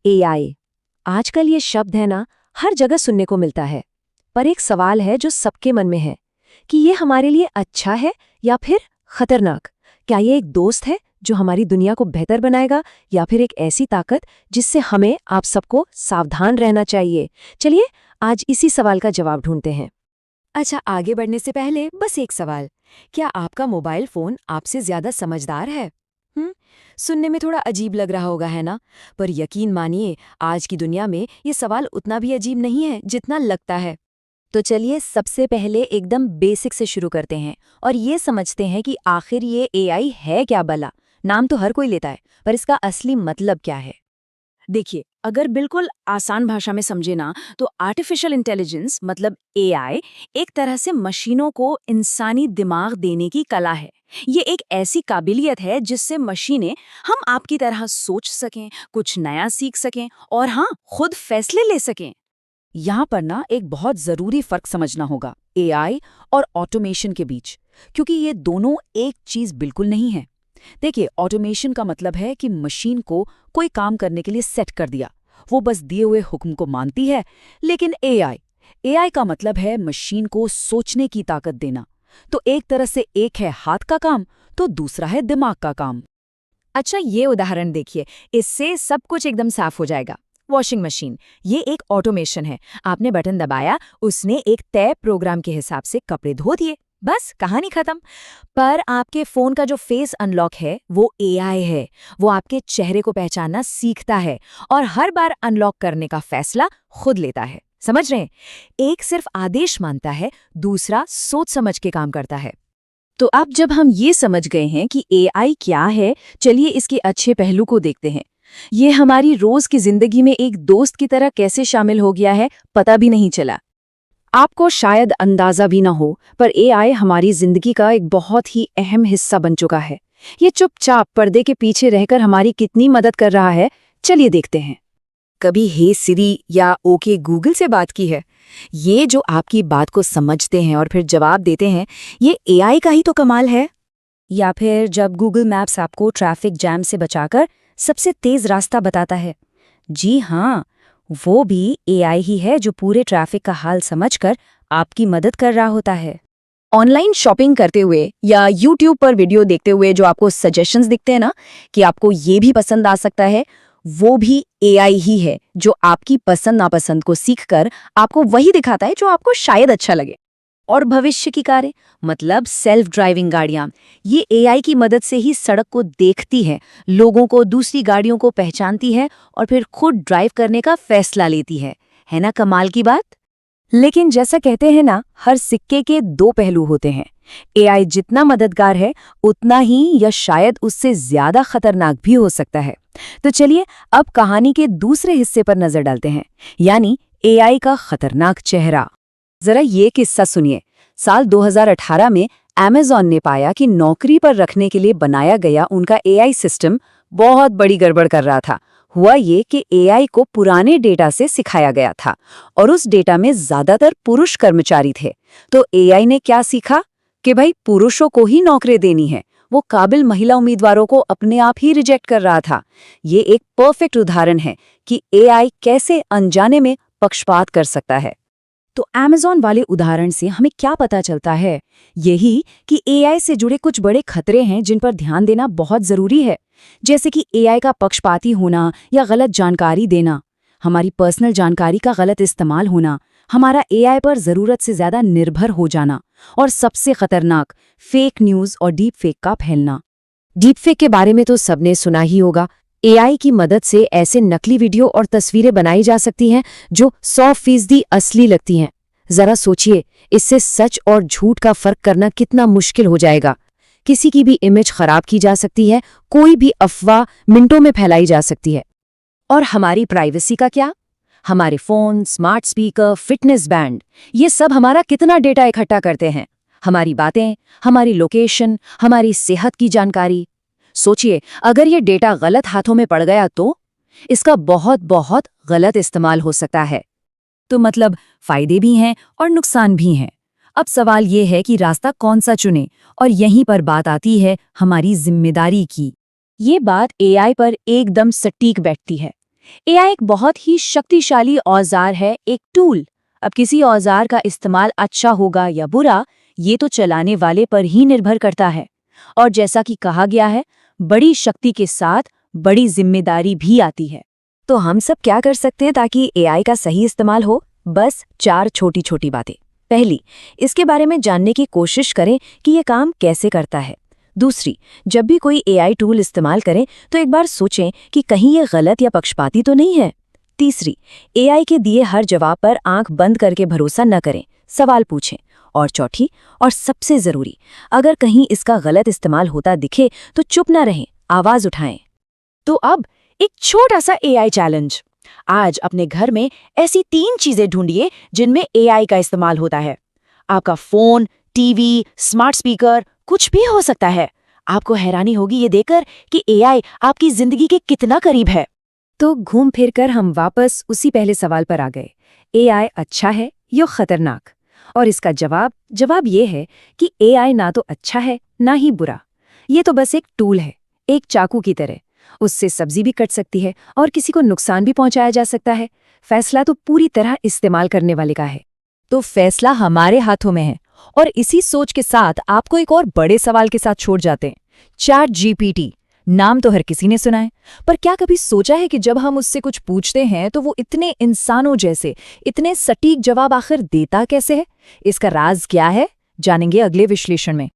AI. आजकल ये शब्द है ना, हर जगह सुनने को मिलता है। पर एक सवाल है जो सबके मन में है कि ये हमारे लिए अच्छा है या फिर खतरनाक। क्या ये एक दोस्त है जो हमारी दुनिया को बेहतर बनाएगा, या फिर एक ऐसी ताकत जिससे हमें आप सबको सावधान रहना चाहिए? चलिए आज इसी सवाल का जवाब ढूंढते हैं। अच्छा, आगे बढ़ने से पहले बस एक सवाल। क्या आपका मोबाइल फोन आपसे ज्यादा समझदार है? सुनने में थोड़ा अजीब लग रहा होगा, है ना? पर यकीन मानिए, आज की दुनिया में ये सवाल उतना भी अजीब नहीं है जितना लगता है। तो चलिए सबसे पहले एकदम बेसिक से शुरू करते हैं और ये समझते हैं कि आखिर ये एआई है क्या भला। नाम तो हर कोई लेता है, पर इसका असली मतलब क्या है? देखिए, अगर बिल्कुल आसान भाषा में समझे ना, तो आर्टिफिशियल इंटेलिजेंस मतलब एआई एक तरह से मशीनों को इंसानी दिमाग देने की कला है। ये एक ऐसी काबिलियत है जिससे मशीनें हम आपकी तरह सोच सकें, कुछ नया सीख सकें और हाँ, खुद फैसले ले सकें। यहाँ पर ना एक बहुत जरूरी फर्क समझना होगा एआई और ऑटोमेशन के बीच, क्योंकि ये दोनों एक चीज बिल्कुल नहीं है। देखिए, ऑटोमेशन का मतलब है कि मशीन को कोई काम करने के लिए सेट कर दिया, वो बस दिए हुए हुक्म को मानती है। लेकिन एआई एआई का मतलब है मशीन को सोचने की ताकत देना। तो एक तरह से एक है हाथ का काम, तो दूसरा है दिमाग का काम। अच्छा, ये उदाहरण देखिए, इससे सब कुछ एकदम साफ हो जाएगा। वॉशिंग मशीन, ये एक ऑटोमेशन है। आपने बटन दबाया, उसने एक तय प्रोग्राम के हिसाब से कपड़े धो दिए, बस कहानी खत्म। पर आपके फोन का जो फेस अनलॉक है वो एआई है। वो आपके चेहरे को पहचानना सीखता है और हर बार अनलॉक करने का फैसला खुद लेता है। समझ रहे हैं? एक सिर्फ आदेश मानता है, दूसरा सोच समझ के काम करता है। तो अब जब हम ये समझ गए हैं कि एआई क्या है, चलिए इसके अच्छे पहलू को देखते हैं। ये हमारी रोज की जिंदगी में एक दोस्त की तरह कैसे शामिल हो गया है, पता भी नहीं चला। आपको शायद अंदाजा भी ना हो, पर एआई हमारी जिंदगी का एक बहुत ही अहम हिस्सा बन चुका है। ये चुपचाप पर्दे के पीछे रहकर हमारी कितनी मदद कर रहा है, चलिए देखते हैं। कभी हे सिरी या ओके गूगल से बात की है? ये जो आपकी बात को समझते हैं और फिर जवाब देते हैं, ये एआई का ही तो कमाल है। या फिर जब गूगल मैप्स आपको ट्रैफिक जैम से बचाकर सबसे तेज रास्ता बताता है। जी हाँ, वो भी एआई ही है जो पूरे ट्रैफिक का हाल समझकर आपकी मदद कर रहा होता है। ऑनलाइन शॉपिंग करते हुए या यूट्यूब पर वीडियो देखते हुए जो आपको सजेशंस दिखते हैं ना, कि आपको ये भी पसंद आ सकता है, वो भी एआई ही है जो आपकी पसंद नापसंद को सीखकर आपको वही दिखाता है जो आपको शायद अच्छा लगे। और भविष्य की कारें, मतलब सेल्फ ड्राइविंग गाड़ियां, ये एआई की मदद से ही सड़क को देखती है, लोगों को, दूसरी गाड़ियों को पहचानती है और फिर खुद ड्राइव करने का फैसला लेती है ना कमाल की बात? लेकिन जैसा कहते हैं ना, हर सिक्के के दो पहलू होते हैं। एआई जितना मददगार है, उतना ही या शायद उससे ज्यादा खतरनाक भी हो सकता है। तो चलिए अब कहानी के दूसरे हिस्से पर नजर डालते हैं, यानी एआई का खतरनाक चेहरा। जरा ये किस्सा सुनिए। साल 2018 में अमेज़न ने पाया कि नौकरी पर रखने के लिए बनाया गया उनका एआई सिस्टम बहुत बड़ी गड़बड़ कर रहा था। हुआ ये कि एआई को पुराने डेटा से सिखाया गया था और उस डेटा में ज्यादातर पुरुष कर्मचारी थे। तो एआई ने क्या सीखा कि भाई पुरुषों को ही नौकरी देनी है। वो काबिल महिला उम्मीदवारों को अपने आप ही रिजेक्ट कर रहा था। ये एक परफेक्ट उदाहरण है कि एआई कैसे अनजाने में पक्षपात कर सकता है। तो अमेज़न वाले उदाहरण से हमें क्या पता चलता है? यही कि एआई से जुड़े कुछ बड़े खतरे हैं जिन पर ध्यान देना बहुत जरूरी है। जैसे कि एआई का पक्षपाती होना या गलत जानकारी देना, हमारी पर्सनल जानकारी का गलत इस्तेमाल होना, हमारा एआई पर जरूरत से ज्यादा निर्भर हो जाना, और सबसे खतरनाक फेक न्यूज और डीप फेक का फैलना। डीप फेक के बारे में तो सबने सुना ही होगा। एआई की मदद से ऐसे नकली वीडियो और तस्वीरें बनाई जा सकती हैं जो 100% असली लगती हैं। जरा सोचिए, इससे सच और झूठ का फर्क करना कितना मुश्किल हो जाएगा। किसी की भी इमेज खराब की जा सकती है, कोई भी अफवाह मिनटों में फैलाई जा सकती है। और हमारी प्राइवेसी का क्या? हमारे phone, smart speaker, fitness band, ये सब हमारा कितना डेटा इकट्ठा करते हैं। हमारी बातें, हमारी लोकेशन, हमारी सेहत की जानकारी। सोचिए, अगर ये डेटा गलत हाथों में पड़ गया तो इसका बहुत बहुत गलत इस्तेमाल हो सकता है। तो मतलब फायदे भी हैं और नुकसान भी हैं। अब सवाल ये है कि रास्ता कौन सा चुने, और यहीं पर बात आती है हमारी जिम्मेदारी की। ये बात एआई पर एकदम सटीक बैठती है। एआई एक बहुत ही शक्तिशाली औजार है, एक टूल। अब किसी औजार का इस्तेमाल अच्छा होगा या बुरा, ये तो चलाने वाले पर ही निर्भर करता है। और जैसा कि कहा गया है, बड़ी शक्ति के साथ बड़ी जिम्मेदारी भी आती है। तो हम सब क्या कर सकते हैं ताकि एआई का सही इस्तेमाल हो? बस 4 छोटी छोटी बातें। पहली, इसके बारे में जानने की कोशिश करें कि ये काम कैसे करता है। दूसरी, जब भी कोई एआई टूल इस्तेमाल करें तो एक बार सोचें कि कहीं ये गलत या पक्षपाती तो नहीं है। तीसरी, एआई के दिए हर जवाब पर आंख बंद करके भरोसा न करें, सवाल पूछें। और चौथी और सबसे जरूरी, अगर कहीं इसका गलत इस्तेमाल होता दिखे तो चुप न रहें, आवाज उठाएं। तो अब एक छोटा सा एआई चैलेंज। आज अपने घर में ऐसी 3 चीजें ढूंढिए जिनमें एआई का इस्तेमाल होता है। आपका फोन, टीवी, स्मार्ट स्पीकर, कुछ भी हो सकता है। आपको हैरानी होगी ये देखकर कि एआई आपकी जिंदगी के कितना करीब है। तो घूम फिर कर हम वापस उसी पहले सवाल पर आ गए, एआई अच्छा है या खतरनाक? और इसका जवाब ये है कि एआई ना तो अच्छा है ना ही बुरा। ये तो बस एक टूल है, एक चाकू की तरह। उससे सब्जी भी कट सकती है और किसी को नुकसान भी पहुंचाया जा सकता है। फैसला तो पूरी तरह इस्तेमाल करने वाले का है। तो फैसला हमारे हाथों में है। और इसी सोच के साथ आपको एक और बड़े सवाल के साथ छोड़ जाते हैं। चैट जीपीटी, नाम तो हर किसी ने सुना है, पर क्या कभी सोचा है कि जब हम उससे कुछ पूछते हैं तो वो इतने इंसानों जैसे, इतने सटीक जवाब आखिर देता कैसे है? इसका राज क्या है, जानेंगे अगले विश्लेषण में।